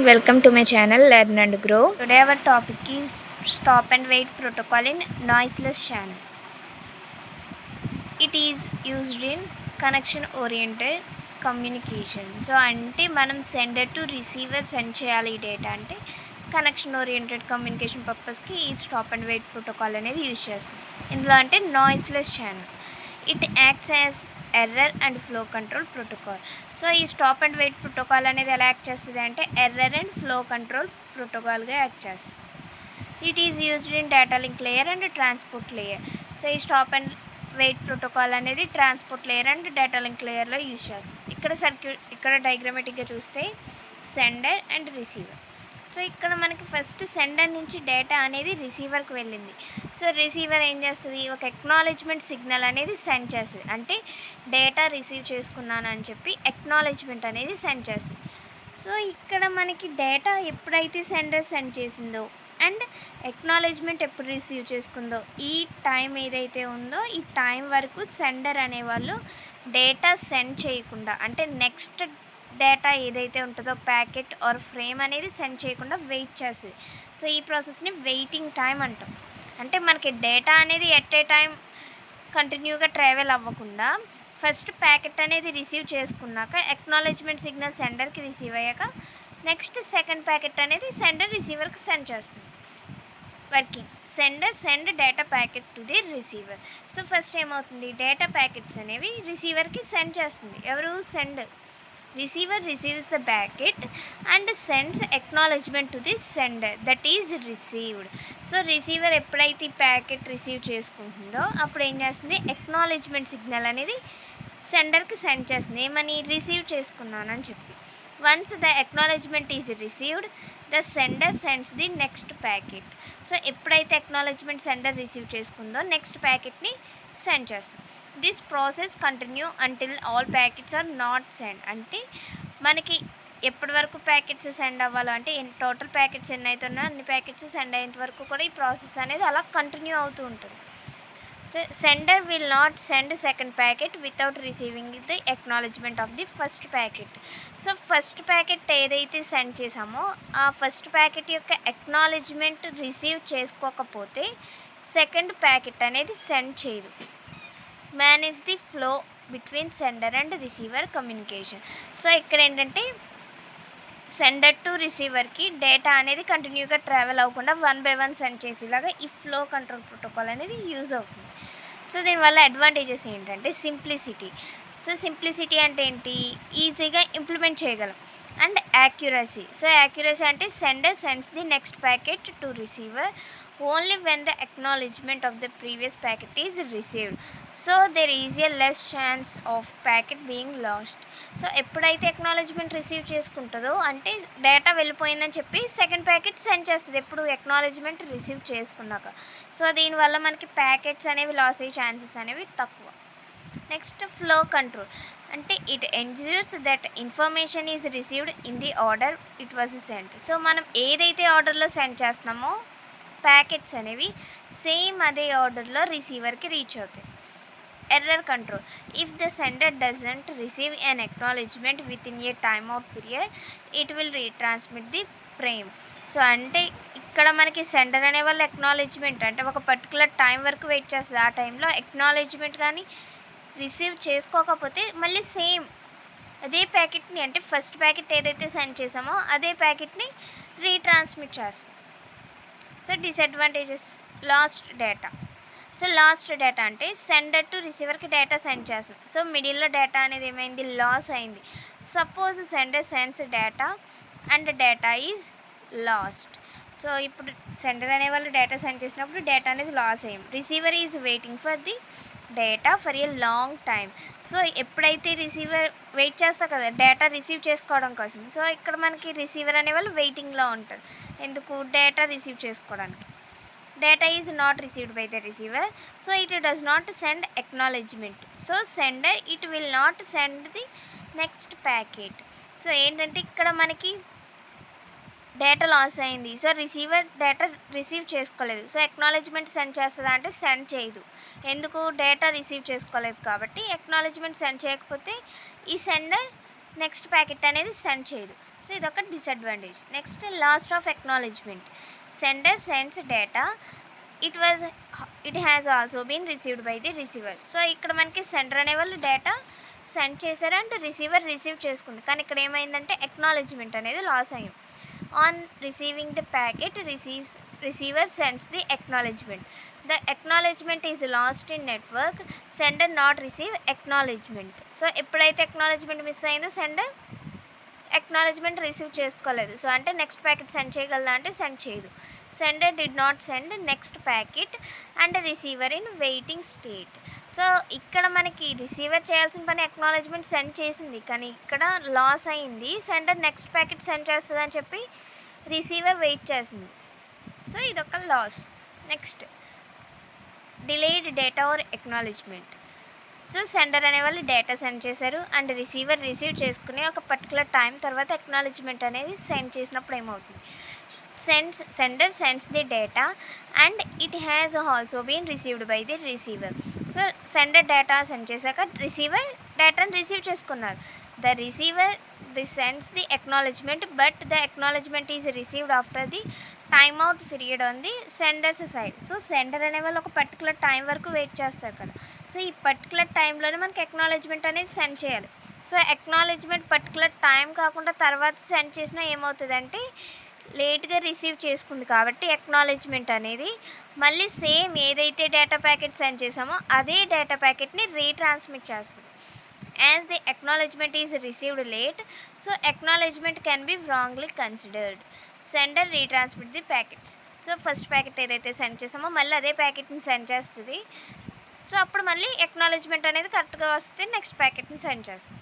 Welcome to my channel Learn and Grow. Today our topic is stop and wait protocol in noiseless channel. It is used in connection oriented communication. So అంటే మనం sender to receiver send చేయాలి ఈ data అంటే connection oriented communication పర్పస్కి ఈ stop and wait protocol అనేది use చేస్తాం. ఇందులో అంటే noiseless channel. It acts as error and flow control protocol. So ఈ స్టాప్ అండ్ వెయిట్ ప్రోటోకాల్ అనేది ఎలా యాక్ట్ చేస్తుంది అంటే ఎర్రర్ అండ్ ఫ్లో కంట్రోల్ ప్రోటోకాల్గా యాక్ట్ చేస్తుంది. It is used in data link layer and transport layer. So ఈ stop and wait protocol అనేది transport layer and data link లేయర్లో యూజ్ చేస్తాం. ఇక్కడ డయాగ్రామాటిక్గా చూస్తే సెండర్ అండ్ రిసీవర్. సో ఇక్కడ మనకి ఫస్ట్ సెండర్ నుంచి డేటా అనేది రిసీవర్కి వెళ్ళింది. సో రిసీవర్ ఏం చేస్తుంది, ఒక ఎక్నాలెడ్జ్మెంట్ సిగ్నల్ అనేది సెండ్ చేస్తుంది. అంటే డేటా రిసీవ్ చేసుకున్నాను అని చెప్పి ఎక్నాలెడ్జ్మెంట్ అనేది సెండ్ చేస్తుంది. సో ఇక్కడ మనకి డేటా ఎప్పుడైతే సెండర్ సెండ్ చేసిందో అండ్ ఎక్నాలెడ్జ్మెంట్ ఎప్పుడు రిసీవ్ చేసుకుందో ఈ టైం ఏదైతే ఉందో ఈ టైం వరకు సెండర్ అనేవాళ్ళు డేటా సెండ్ చేయకుండా, అంటే నెక్స్ట్ డేటా ఏదైతే ఉంటుందో ప్యాకెట్ ఆర్ ఫ్రేమ్ అనేది సెండ్ చేయకుండా వెయిట్ చేస్తుంది. సో ఈ ప్రాసెస్ని వెయిటింగ్ టైం అంటాం. అంటే మనకి డేటా అనేది ఎట్ ఏ టైం కంటిన్యూగా ట్రావెల్ అవ్వకుండా ఫస్ట్ ప్యాకెట్ అనేది రిసీవ్ చేసుకున్నాక ఎక్నాలెడ్జ్మెంట్ సిగ్నల్ సెండర్కి రిసీవ్ అయ్యాక నెక్స్ట్ సెకండ్ ప్యాకెట్ అనేది సెండర్ రిసీవర్కి సెండ్ చేస్తుంది. Working send data packet to the receiver. So first ఏమవుతుంది, డేటా ప్యాకెట్స్ అనేవి రిసీవర్కి సెండ్ చేస్తుంది. ఎవరు, sender. Receiver receives the packet and sends acknowledgement to the sender that is received. So receiver ఎప్పుడైతే ఈ packet receive చేసుకుంటుందో అప్పుడు ఏం చేస్తుంది, ఎక్నాలెడ్జ్మెంట్ సిగ్నల్ అనేది సెండర్కి సెండ్ చేస్తుంది. ఏమని, రిసీవ్ చేసుకున్నానని చెప్పి. Once the acknowledgement is received the sender sends the next packet. So ఎప్పుడైతే ఎక్నాలెడ్జ్మెంట్ సెండర్ రిసీవ్ చేసుకుందో నెక్స్ట్ ప్యాకెట్ని సెండ్ చేస్తాం. This process continue until all packets are not send. అంటే మనకి ఎప్పటి వరకు ప్యాకెట్స్ సెండ్ అవ్వాలో, అంటే టోటల్ ప్యాకెట్స్ ఎన్ని అవుతున్నా అన్ని ప్యాకెట్స్ సెండ్ అయ్యేంత వరకు కూడా ఈ ప్రాసెస్ అనేది అలా కంటిన్యూ అవుతూ ఉంటుంది. So sender will not send second packet without receiving the acknowledgement of the first packet. So first packet ఏదైతే సెండ్ చేసామో ఆ ఫస్ట్ ప్యాకెట్ యొక్క ఎక్నాలెడ్జ్మెంట్ రిసీవ్ చేసుకోకపోతే సెకండ్ ప్యాకెట్ అనేది సెండ్ చేయదు. Manage the flow between sender and receiver communication. So ఇక్కడ ఏంటంటే sender to రిసీవర్కి data అనేది కంటిన్యూగా ట్రావెల్ అవ్వకుండా 1 by 1 సెండ్ చేసేలాగా ఈ ఫ్లో కంట్రోల్ ప్రోటోకాల్ అనేది యూజ్ అవుతుంది. సో దీనివల్ల అడ్వాంటేజెస్ ఏంటంటే సింప్లిసిటీ. సో సింప్లిసిటీ అంటే ఏంటి, ఈజీగా ఇంప్లిమెంట్ చేయగలం. And accuracy. సో యాక్యురసీ అంటే sender sends the next packet to receiver only when the acknowledgement of the previous packet is received. So there is a less chance of packet being last. So ఎప్పుడైతే acknowledgement receive చేసుకుంటుందో అంటే data వెళ్ళిపోయిందని చెప్పి second packet send చేస్తుంది ఎప్పుడు acknowledgement receive చేసుకున్నాక. So దీనివల్ల మనకి packets అనేవి loss అయ్యే ఛాన్సెస్ అనేవి తక్కువ. Next flow control. అంటే it ensures that information is received in the order it was send. So మనం ఏదైతే ఆర్డర్లో సెండ్ చేస్తున్నామో ప్యాకెట్స్ అనేవి సేమ్ అదే ఆర్డర్లో రిసీవర్కి రీచ్ అవుతాయి. Error control. If the sender doesn't receive an acknowledgement within a time out period it will retransmit the frame. So అంటే ఇక్కడ మనకి సెండర్ అనే వాళ్ళు ఎక్నాలెడ్జ్మెంట్ అంటే ఒక పర్టికులర్ టైం వరకు వెయిట్ చేస్తుంది. ఆ టైంలో ఎక్నాలెడ్జ్మెంట్ కానీ రిసీవ్ చేసుకోకపోతే మళ్ళీ సేమ్ అదే ప్యాకెట్ని, అంటే ఫస్ట్ ప్యాకెట్ ఏదైతే సెండ్ చేసామో అదే ప్యాకెట్ని రీట్రాన్స్మిట్ చేస్తాం. So disadvantages, last data. So last data అంటే సెండర్ టు రిసీవర్కి డేటా సెండ్ చేస్తుంది. సో మిడిల్లో డేటా అనేది ఏమైంది, లాస్ అయింది. Suppose sender sends data and data is lost. So ఇప్పుడు సెండర్ అనే వాళ్ళు డేటా సెండ్ చేసినప్పుడు డేటా అనేది లాస్ అయ్యింది. Receiver is waiting for the data for a long time. So ఎప్పుడైతే రిసీవర్ వెయిట్ చేస్తా కదా డేటా రిసీవ్ చేసుకోవడం కోసం, సో ఇక్కడ మనకి రిసీవర్ అనేవాళ్ళు వెయిటింగ్లో ఉంటారు. ఎందుకు, డేటా రిసీవ్ చేసుకోవడానికి. Data is not received by the receiver so it does not send acknowledgement. So sender it will not send the next packet. So ఏంటంటే ఇక్కడ మనకి డేటా లాస్ అయింది. సో రిసీవర్ డేటా రిసీవ్ చేసుకోలేదు. So acknowledgement send చేస్తుందా అంటే send చేయదు. ఎందుకు, data receive చేసుకోలేదు కాబట్టి. ఎక్నాలెడ్జ్మెంట్ సెండ్ చేయకపోతే ఈ సెండర్ నెక్స్ట్ ప్యాకెట్ అనేది సెండ్ చేయదు. సో ఇదొక disadvantage. Next lost of acknowledgement. Sender sends data it has also been received by the receiver. So ఇక్కడ మనకి సెండర్ అనేవాళ్ళు డేటా సెండ్ చేశారు అండ్ రిసీవర్ రిసీవ్ చేసుకుంది. కానీ ఇక్కడ ఏమైందంటే ఎక్నాలెడ్జ్మెంట్ అనేది లాస్ అయ్యింది. On receiving the packet receiver sends the acknowledgement. The acknowledgement is lost in network. Sender not receive acknowledgement. So ఎప్పుడైతే ఎక్నాలెడ్జ్మెంట్ మిస్ అయిందో సెండర్ ఎక్నాలెడ్జ్మెంట్ రిసీవ్ చేసుకోలేదు. సో అంటే నెక్స్ట్ ప్యాకెట్ సెండ్ చేయగలదా అంటే సెండ్ చేయదు. Sender did not send next packet and receiver in waiting state. So ఇక్కడ మనకి receiver చేయాల్సిన పని ఎక్నాలెడ్జ్మెంట్ సెండ్ చేసింది, కానీ ఇక్కడ లాస్ అయింది. సెండర్ నెక్స్ట్ ప్యాకెట్ సెండ్ చేస్తుంది అని చెప్పి రిసీవర్ వెయిట్ చేసింది. సో ఇదొక loss. Next delayed data or acknowledgement. So sender అనేవాళ్ళు డేటా సెండ్ చేశారు అండ్ రిసీవర్ రిసీవ్ చేసుకుని ఒక పర్టికులర్ టైం తర్వాత ఎక్నాలెడ్జ్మెంట్ అనేది సెండ్ చేసినప్పుడు ఏమవుతుంది, sender sends the data and it has also been received by the receiver. So sender data send చేశాక receiver డేటాను రిసీవ్ చేసుకున్నారు. The receiver sends the acknowledgement but the acknowledgement is received after the time out period on the senders side. So sender అనేవాళ్ళు ఒక particular time వరకు wait చేస్తారు కదా. So ఈ particular టైంలోనే మనకి ఎక్నాలెడ్జ్మెంట్ అనేది సెండ్ చేయాలి. సో ఎక్నాలెడ్జ్మెంట్ పర్టికులర్ టైం కాకుండా తర్వాత సెండ్ చేసినా ఏమవుతుందంటే లేట్గా రిసీవ్ చేసుకుంది కాబట్టి ఎక్నాలెడ్జ్మెంట్ అనేది మళ్ళీ సేమ్ ఏదైతే డేటా ప్యాకెట్ సెండ్ చేసామో అదే డేటా ప్యాకెట్ని రీట్రాన్స్మిట్ చేస్తుంది. As the acknowledgement is received late, so acknowledgement can be wrongly considered. Sender retransmit the packets. So first packet ఏదైతే సెండ్ చేసామో మళ్ళీ అదే ప్యాకెట్ని సెండ్ చేస్తుంది. సో అప్పుడు మళ్ళీ ఎక్నాలెడ్జ్మెంట్ అనేది కరెక్ట్గా వస్తే నెక్స్ట్ ప్యాకెట్ని సెండ్ చేస్తుంది.